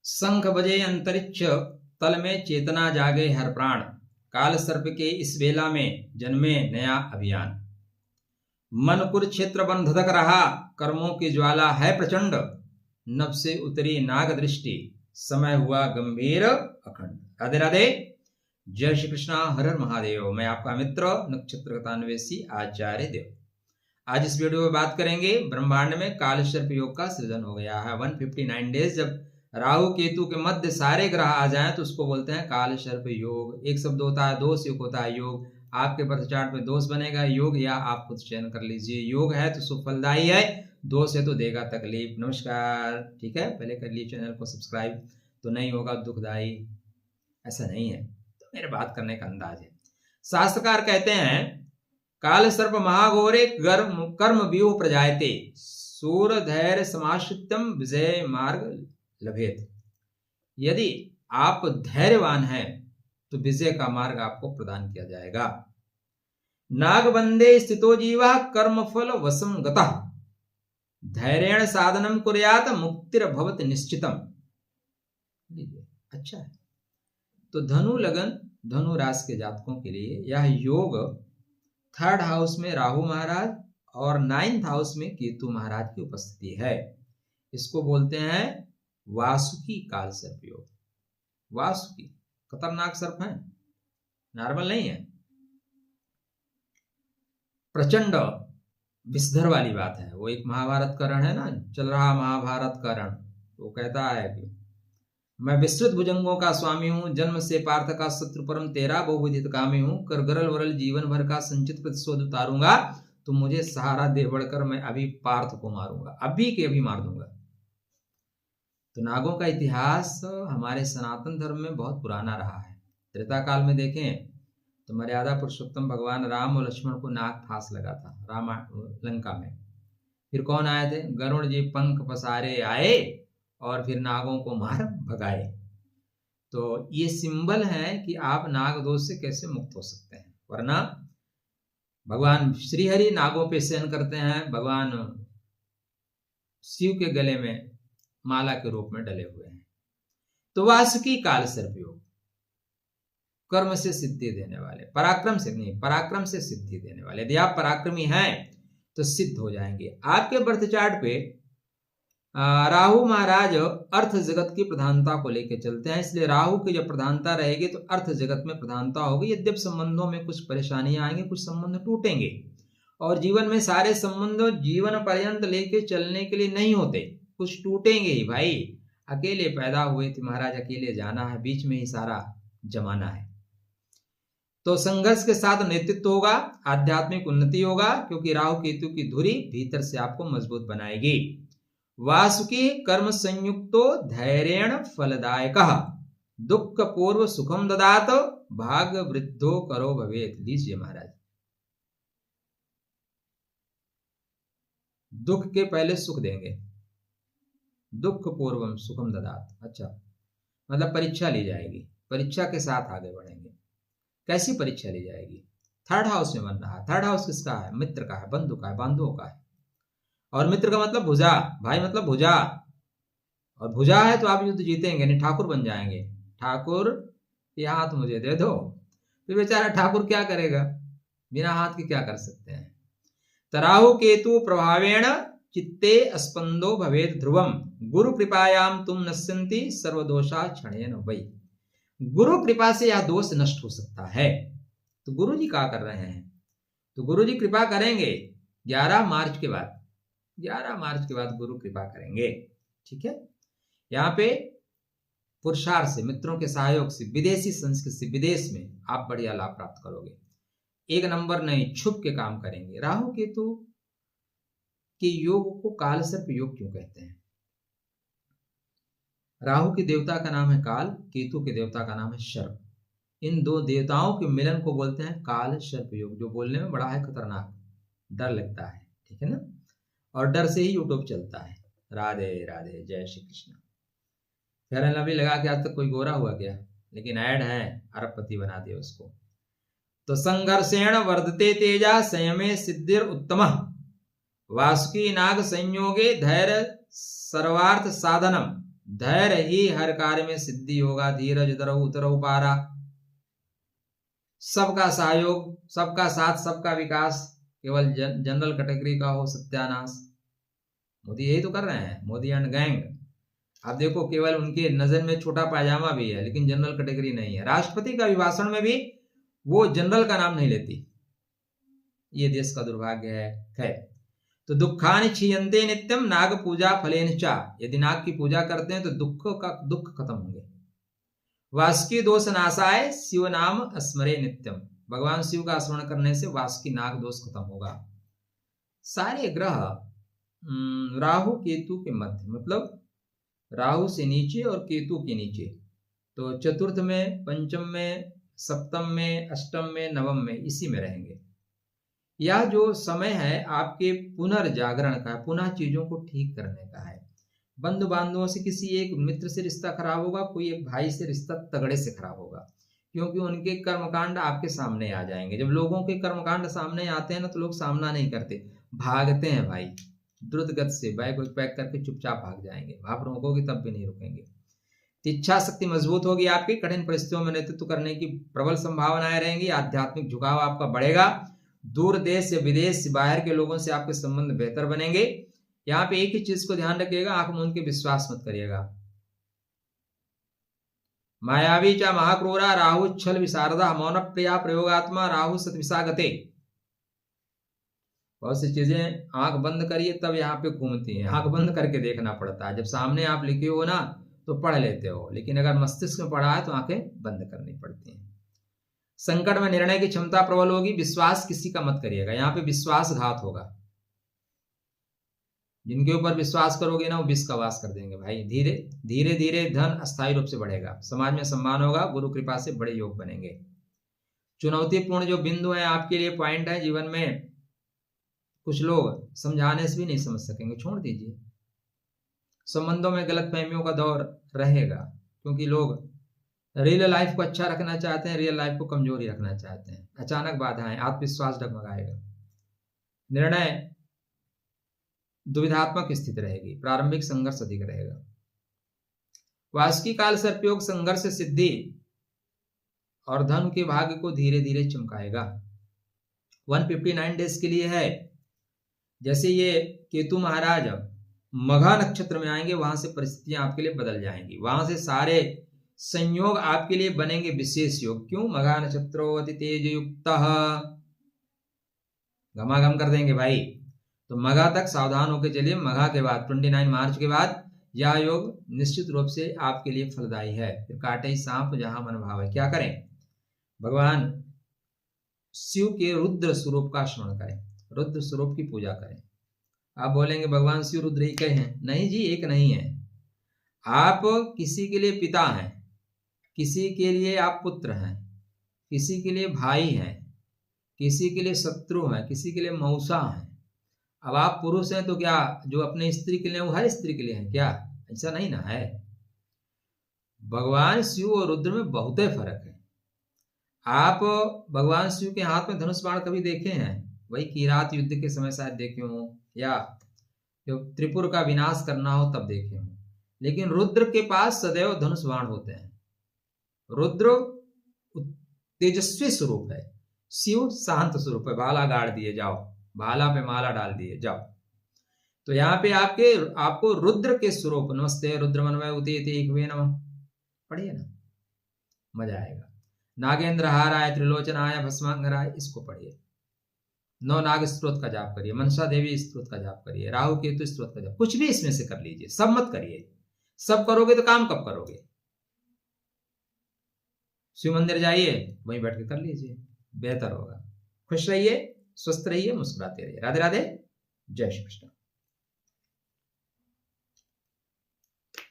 शंख बजे अंतरिक्ष तल में चेतना जागे हर प्राण, काल सर्प के इस बेला में जन्मे नया अभियान। मन कुरुक्षेत्र बंधक रहा, कर्मों की ज्वाला है प्रचंड, नभ से उतरी नाग दृष्टि, समय हुआ गंभीर अखंड। राधे राधे, जय श्री कृष्णा, हर हर महादेव। मैं आपका मित्र नक्षत्र कथान्वेषी आचार्य देव। आज इस वीडियो में बात करेंगे, ब्रह्मांड में काल सर्प योग का सृजन हो गया है। 159 डेज जब राहु केतु के मध्य सारे ग्रह आ जाएं तो उसको बोलते हैं काल सर्प योग। एक शब्द होता है दोष, एक होता है योग। आपके बर्थ चार्ट में दोष बनेगा योग, या आप खुद चयन कर लीजिए। योग है तो सुख फलदायी है, दोष है तो देगा तकलीफ। नमस्कार, ठीक है, पहले कर लीजिए चैनल को सब्सक्राइब, तो नहीं होगा दुखदायी, ऐसा नहीं है। तो मेरे बात करने का अंदाज है। शास्त्रकार कहते हैं काल सर्प महाघोरे कर्म व्यूह प्रजायते, सूर धैर्य समाश्रितम विजय मार्ग लभेत। यदि आप धैर्यवान हैं तो विजय का मार्ग आपको प्रदान किया जाएगा। नागबंदे स्थितो जीवा कर्म फल वशम गतः, धैर्येण साधनम कुर्यात मुक्तिर्भवत निश्चितम। अच्छा है। तो धनु लगन धनु राशि के जातकों के लिए यह योग 3rd हाउस में राहु महाराज और 9th हाउस में केतु महाराज की उपस्थिति है। इसको बोलते हैं वासुकी काल सर्प योग। वासुकी खतरनाक सर्प है, नॉर्मल नहीं है, प्रचंड विषधर वाली बात है। वो एक महाभारत का रण है ना, चल रहा महाभारत का रण। वो कहता है कि मैं विस्तृत भुजंगों का स्वामी हूं, जन्म से पार्थ का शत्रु परम तेरा बहुविधित कामी हूं, कर गरल वरल जीवन भर का संचित प्रतिशोध उतारूंगा, तो मुझे सहारा दे बढ़कर मैं अभी पार्थ को मारूंगा, अभी के अभी मार दूंगा। तो नागों का इतिहास हमारे सनातन धर्म में बहुत पुराना रहा है। त्रेता काल में देखें तो मर्यादा पुरुषोत्तम भगवान राम और लक्ष्मण को नाग फांस लगा था लंका में। फिर कौन आए थे? गरुड़ जी पंख पसारे आए और फिर नागों को मार भगाए। तो ये सिंबल है कि आप नाग दोष से कैसे मुक्त हो सकते हैं। वरना भगवान श्रीहरि नागों पे शयन करते हैं, भगवान शिव के गले में माला के रूप में डले हुए हैं। तो वासुकी काल सर्प योग कर्म से सिद्धि देने वाले, पराक्रम से नहीं, पराक्रम से सिद्धि देने वाले। यदि आप पराक्रमी हैं तो सिद्ध हो जाएंगे। आपके बर्थ चार्ट पे राहु महाराज अर्थ जगत की प्रधानता को लेकर चलते हैं, इसलिए राहु की जब प्रधानता रहेगी तो अर्थ जगत में प्रधानता होगी। यद्यपि संबंधों में कुछ परेशानियां आएंगी, कुछ संबंध टूटेंगे, और जीवन में सारे संबंध जीवन पर्यंत लेके चलने के लिए नहीं होते, कुछ टूटेंगे ही भाई। अकेले पैदा हुए थे महाराज, अकेले जाना है, बीच में ही सारा जमाना है। तो संघर्ष के साथ नेतृत्व होगा, आध्यात्मिक उन्नति होगा, क्योंकि राहु केतु की धुरी भीतर से आपको मजबूत बनाएगी। वासुकी कर्म संयुक्तो धैर्येण फलदायकः, दुख पूर्व सुखम ददात, भाग वृद्धो करो भवेत। लीजिए महाराज, दुख के पहले सुख देंगे, दुख पूर्वम सुखम ददात। अच्छा, मतलब परीक्षा ली जाएगी, परीक्षा के साथ आगे बढ़ेंगे। कैसी परीक्षा ली जाएगी? 3rd हाउस में बन रहा है। 3rd हाउस किसका है? मित्र का है, बंधु का है, बांधुओं का है। और मित्र का मतलब भुजा, भाई मतलब भुजा, और भुजा है तो आप युद्ध जीतेंगे, नहीं ठाकुर बन जाएंगे। ठाकुर ये हाथ मुझे दे दो, फिर बेचारा ठाकुर क्या करेगा? बिना हाथ के क्या कर सकते हैं। राहु केतु प्रभावेण चित्ते स्पंदो भवेद ध्रुवम, गुरु कृपायाम तुम नश्यन्ति सर्वदोषा क्षणेन वै। गुरु कृपा से यह दोष नष्ट हो सकता है। तो गुरु जी क्या कर रहे हैं? तो गुरु जी कृपा करेंगे 11 मार्च के बाद, 11 मार्च के बाद गुरु कृपा करेंगे। ठीक है, यहाँ पे पुरुषार्थ से, मित्रों के सहयोग से, विदेशी संस्कृति से, विदेश में आप बढ़िया लाभ प्राप्त करोगे। एक नंबर नहीं, छुप के काम करेंगे। राहु केतु के योग को काल सर्प योग क्यों कहते हैं? राहु की देवता का नाम है काल, केतु के देवता का नाम है सर्प। इन दो देवताओं के मिलन को बोलते हैं काल सर्प योग, जो बोलने में बड़ा है खतरनाक, डर लगता है। ठीक है ना, और डर से ही यूट्यूब चलता है। राधे राधे, जय Shri Krishna. Fair and lovely लगा के आज तक कोई गोरा हुआ क्या? लेकिन ऐड है, अरबपति बना दिया उसको। तो संघर्षेण वर्धते तेजा संयमे सिद्धिर उत्तमः, वासुकी नाग संयोगे धैर्य सर्वार्थ साधनम, धैर्य ही हर कार्य में सिद्धि होगा। धीरज धरऊ उतरऊ पारा। सबका सहयोग, सबका साथ, सबका विकास, केवल जनरल कैटेगरी का हो सत्यानाश। मोदी यही तो कर रहे हैं, मोदी एंड गैंग। आप देखो, केवल उनके नजर में छोटा पायजामा भी है लेकिन जनरल कैटेगरी नहीं है। राष्ट्रपति का अभिभाषण में भी वो जनरल का नाम नहीं लेती। ये देश का दुर्भाग्य है। खैर, तो दुखानि क्षीयन्ते नित्यम नाग पूजा फलेन चा। यदि नाग की पूजा करते हैं तो दुख खत्म होंगे। वासुकी दोष नाशाय शिव नाम स्मरे नित्यम। भगवान शिव का स्मरण करने से वासुकी नाग दोष खत्म होगा। सारे ग्रह राहु केतु के मध्य, मतलब राहु से नीचे और केतु के नीचे, तो चतुर्थ में, पंचम में, सप्तम में, अष्टम में, नवम में, इसी में रहेंगे। यह जो समय है आपके पुनर्जागरण का, पुनः चीजों को ठीक करने का है। बंधु बांधवों से किसी एक मित्र से रिश्ता खराब होगा, कोई एक भाई से रिश्ता तगड़े से खराब होगा, क्योंकि उनके कर्मकांड आपके सामने आ जाएंगे। जब लोगों के कर्मकांड सामने आते हैं ना, तो लोग सामना नहीं करते, भागते हैं भाई, द्रुत गति से बैग पैक करके चुपचाप भाग जाएंगे। आप रोकोगे तब भी नहीं रुकेंगे। इच्छा शक्ति मजबूत होगी आपकी, कठिन परिस्थितियों में नेतृत्व करने की प्रबल संभावनाएं रहेंगी। आध्यात्मिक झुकाव आपका बढ़ेगा। दूर देश या विदेश से बाहर के लोगों से आपके संबंध बेहतर बनेंगे। यहाँ पे एक ही चीज को ध्यान रखिएगा, आंख मूंद के विश्वास मत करिएगा। मायावी चा महाक्रूरा राहु छल विशारदा मौन प्रिया प्रयोगात्मा राहु सतविशागते। बहुत सी चीजें आंख बंद करिए तब यहाँ पे घूमती हैं। आंख बंद करके देखना पड़ता है। जब सामने आप लिखे हो ना तो पढ़ लेते हो, लेकिन अगर मस्तिष्क में पढ़ा है तो आंखें बंद करनी पड़ती हैं। संकट में निर्णय की क्षमता प्रबल होगी। विश्वास किसी का मत करिएगा, यहाँ पे विश्वासघात होगा। जिनके ऊपर विश्वास करोगे ना वो विष का वास कर देंगे भाई। धीरे धीरे धीरे धन अस्थायी रूप से बढ़ेगा, समाज में सम्मान होगा, गुरु कृपा से बड़े योग बनेंगे। चुनौतीपूर्ण जो बिंदु है आपके लिए, पॉइंट है जीवन में, कुछ लोग समझाने से भी नहीं समझ सकेंगे, छोड़ दीजिए। संबंधों में गलतफहमियों का दौर रहेगा, क्योंकि लोग रियल लाइफ को अच्छा रखना चाहते हैं, रियल लाइफ को कमजोरी रखना चाहते हैं। अचानक बाधाएं, आत्मविश्वास डगमगाएगा। निर्णय दुविधात्मक स्थिति रहेगी। प्रारंभिक संघर्ष अधिक रहेगा। वासुकी काल सर्पयोग संघर्ष सिद्धि और धन के भाग्य को धीरे धीरे चमकाएगा। 159 डेज के लिए है। जैसे ये केतु महाराज मघा नक्षत्र में आएंगे, वहां से परिस्थितियां आपके लिए बदल जाएंगी। वहां से सारे संयोग आपके लिए बनेंगे विशेष योग। क्यों? मघा नक्षत्रो अति तेज युक्त, घमाघम कर देंगे भाई। तो मघा तक सावधान होकर चलिए। मघा के बाद 29 मार्च के बाद यह योग निश्चित रूप से आपके लिए फलदायी है। फिर काटे सांप जहां मन भावे। क्या करें? भगवान शिव के रुद्र स्वरूप का स्मरण करें, रुद्र स्वरूप की पूजा करें। आप बोलेंगे भगवान शिव रुद्र एक हैं? नहीं जी, एक नहीं है। आप किसी के लिए पिता हैं, किसी के लिए आप पुत्र हैं, किसी के लिए भाई हैं, किसी के लिए शत्रु हैं, किसी के लिए मौसा हैं। अब आप पुरुष हैं तो क्या जो अपने स्त्री के लिए वो हर स्त्री के लिए है क्या? ऐसा नहीं ना है। भगवान शिव और रुद्र में बहुत फर्क है। आप भगवान शिव के हाथ में धनुष बाण कभी देखे हैं? वही किरात युद्ध के समय शायद देखे हो, या जब त्रिपुर का विनाश करना हो तब देखे हो। लेकिन रुद्र के पास सदैव धनुष बाण होते हैं। रुद्र तेजस्वी स्वरूप है, शिव शांत स्वरूप है। भाला गाड़ दिए जाओ, भाला पे माला डाल दिए जाओ। तो यहाँ पे आपको रुद्र के स्वरूप, नमस्ते रुद्रमन्वय उते एक वे नमः, पढ़िए ना, मजा आएगा। नागेंद्र हाराय त्रिलोचनाय भस्मांगराय, इसको पढ़िए। 9 नाग स्त्रोत का जाप करिए, मनसा देवी स्त्रोत का जाप करिए, राहु केतु स्त्रोत का जाप, कुछ भी इसमें से कर लीजिए। सब मत करिए, सब करोगे तो काम कब करोगे? शिव मंदिर जाइए, वहीं बैठ के कर लीजिए, बेहतर होगा। खुश रहिए, स्वस्थ रहिए, मुस्कुराते रहिए। राधे राधे, जय श्री कृष्ण।